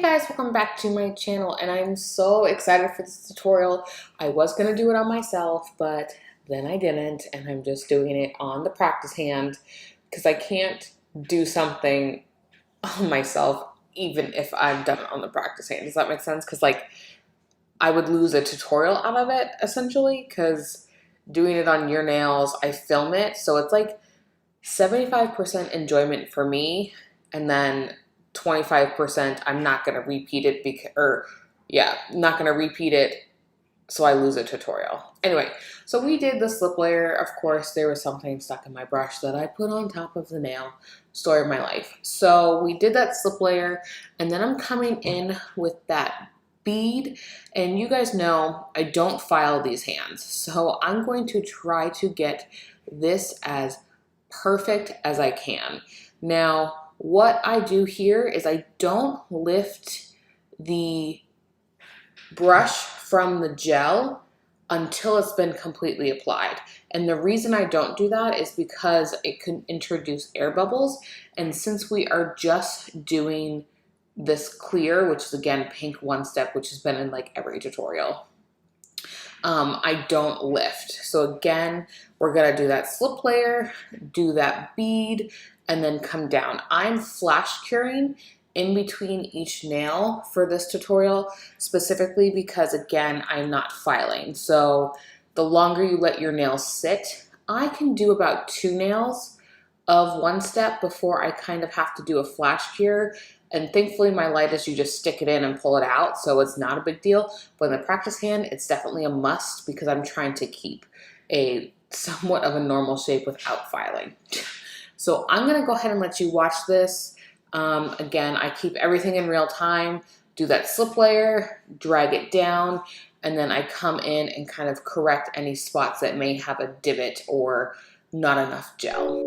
Guys, welcome back to my channel, and I'm so excited for this tutorial. I was going to do it on myself, but then I didn't, and I'm just doing it on the practice hand because I can't do something on myself even if I've done it on the practice hand. Does that make sense? Because I would lose a tutorial out of it essentially, because doing it on your nails, I film it, so it's like 75% enjoyment for me, and then 25% I'm not going to repeat it not going to repeat it, so I lose a tutorial. Anyway, so we did the slip layer. Of course, there was something stuck in my brush that I put on top of the nail. Story of my life. So we did that slip layer, and then I'm coming in with that bead, and you guys know I don't file these hands, so I'm going to try to get this as perfect as I can. Now, what I do here is I don't lift the brush from the gel until it's been completely applied. And the reason I don't do that is because it could introduce air bubbles. And since we are just doing this clear, which is again pink one step, which has been in like every tutorial, I don't lift. So again, we're gonna do that slip layer, do that bead, and then come down. I'm flash curing in between each nail for this tutorial, specifically because again, I'm not filing. So the longer you let your nails sit, I can do about 2 nails of one step before I kind of have to do a flash cure. And thankfully my light is you just stick it in and pull it out, so it's not a big deal. But in the practice hand, it's definitely a must because I'm trying to keep a somewhat of a normal shape without filing. So I'm gonna go ahead and let you watch this. Again, I keep everything in real time, do that slip layer, drag it down, and then I come in and kind of correct any spots that may have a divot or not enough gel.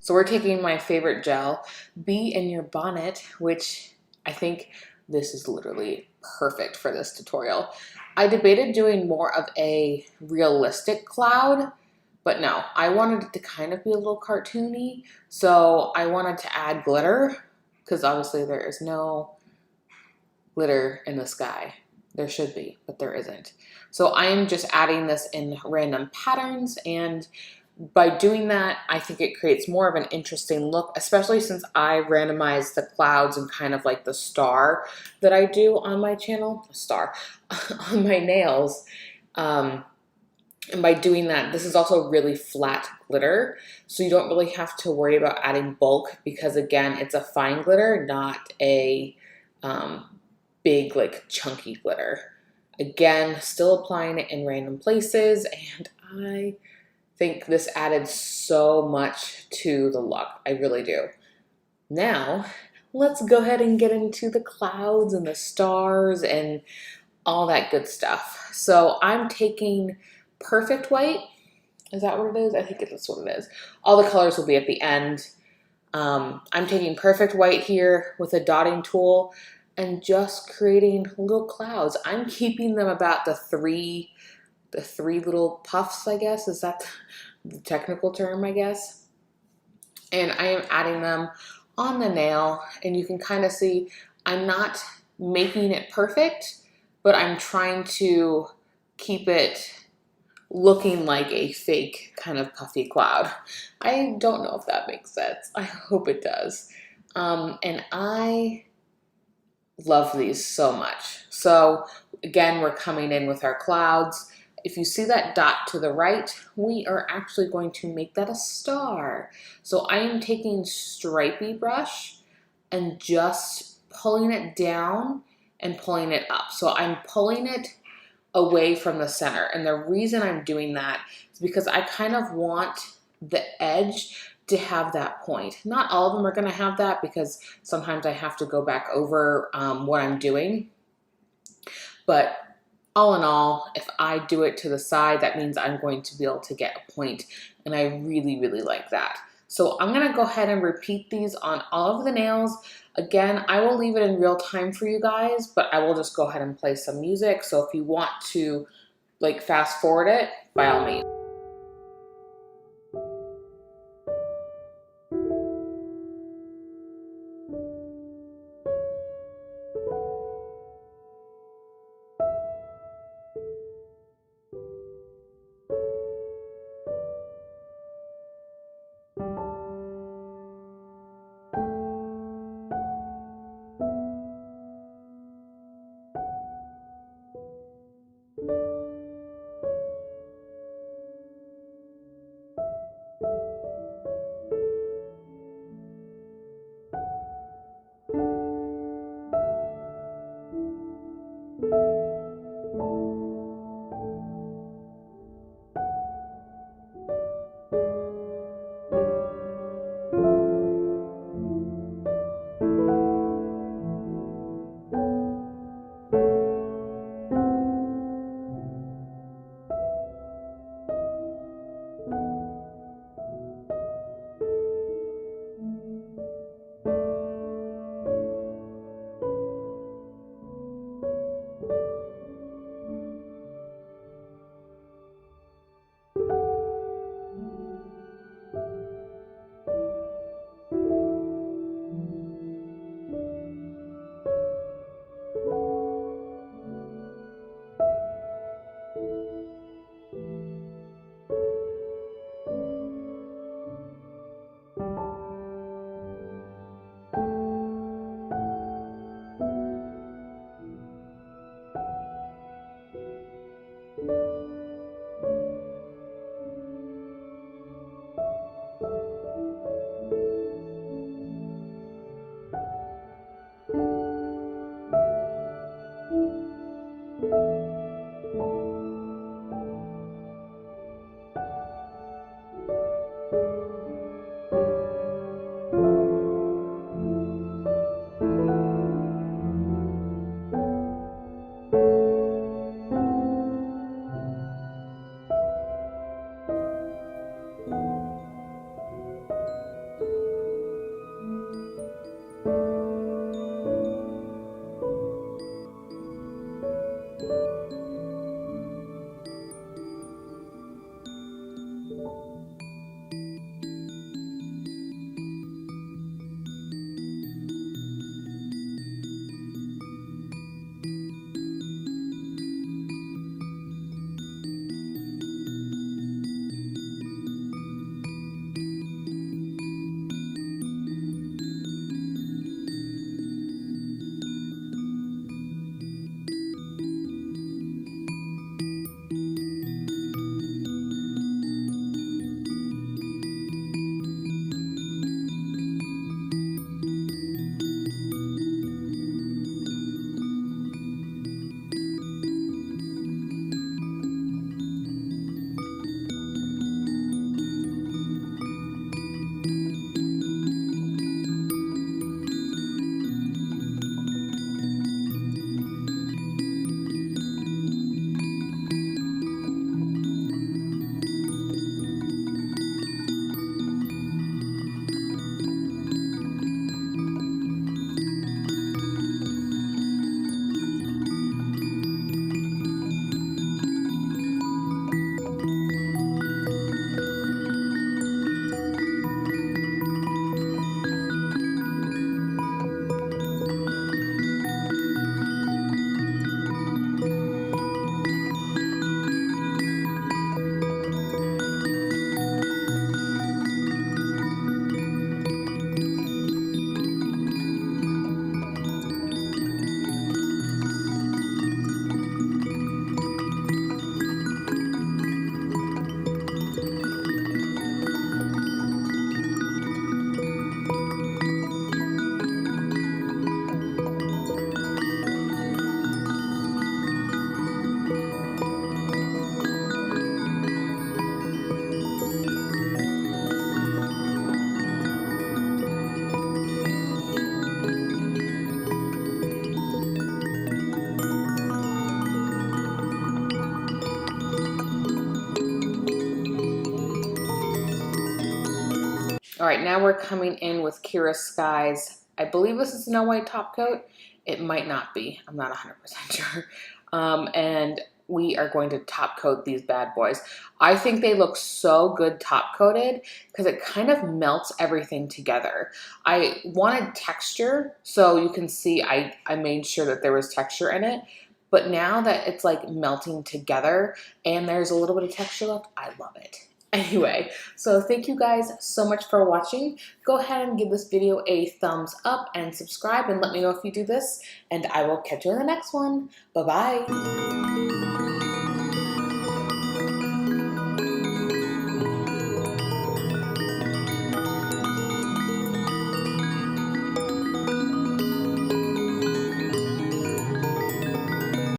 So we're taking my favorite gel, Be in Your Bonnet, which I think this is literally perfect for this tutorial. I debated doing more of a realistic cloud, but no, I wanted it to kind of be a little cartoony. So I wanted to add glitter, because obviously there is no glitter in the sky. There should be, but there isn't. So I am just adding this in random patterns, and by doing that, I think it creates more of an interesting look, especially since I randomize the clouds and kind of like the star that I do on my channel, star, on my nails. And by doing that, this is also really flat glitter, so you don't really have to worry about adding bulk because, again, it's a fine glitter, not a big, like, chunky glitter. Again, still applying it in random places, and I think this added so much to the look. I really do. Now, let's go ahead and get into the clouds and the stars and all that good stuff. So I'm taking Perfect White. Is that what it is? I think that's what it is. All the colors will be at the end. I'm taking Perfect White here with a dotting tool and just creating little clouds. I'm keeping them about the three little puffs, I guess. Is that the technical term, I guess? And I am adding them on the nail, and you can kind of see I'm not making it perfect, but I'm trying to keep it looking like a fake kind of puffy cloud. I don't know if that makes sense. I hope it does. And I love these so much. So again, we're coming in with our clouds. If you see that dot to the right, we are actually going to make that a star. So I am taking stripy brush and just pulling it down and pulling it up. So I'm pulling it away from the center. And the reason I'm doing that is because I kind of want the edge to have that point. Not all of them are going to have that because sometimes I have to go back over what I'm doing. But all in all, if I do it to the side, that means I'm going to be able to get a point. And I really, really like that. So I'm going to go ahead and repeat these on all of the nails. Again, I will leave it in real time for you guys, but I will just go ahead and play some music. So if you want to like fast forward it, by all means. All right, now we're coming in with Kira Sky's, I believe this is Snow White top coat. It might not be. I'm not 100% sure. And we are going to top coat these bad boys. I think they look so good top coated because it kind of melts everything together. I wanted texture, so you can see I made sure that there was texture in it. But now that it's like melting together and there's a little bit of texture left, I love it. Anyway, so thank you guys so much for watching. Go ahead and give this video a thumbs up and subscribe and let me know if you do this. And I will catch you in the next one. Bye-bye.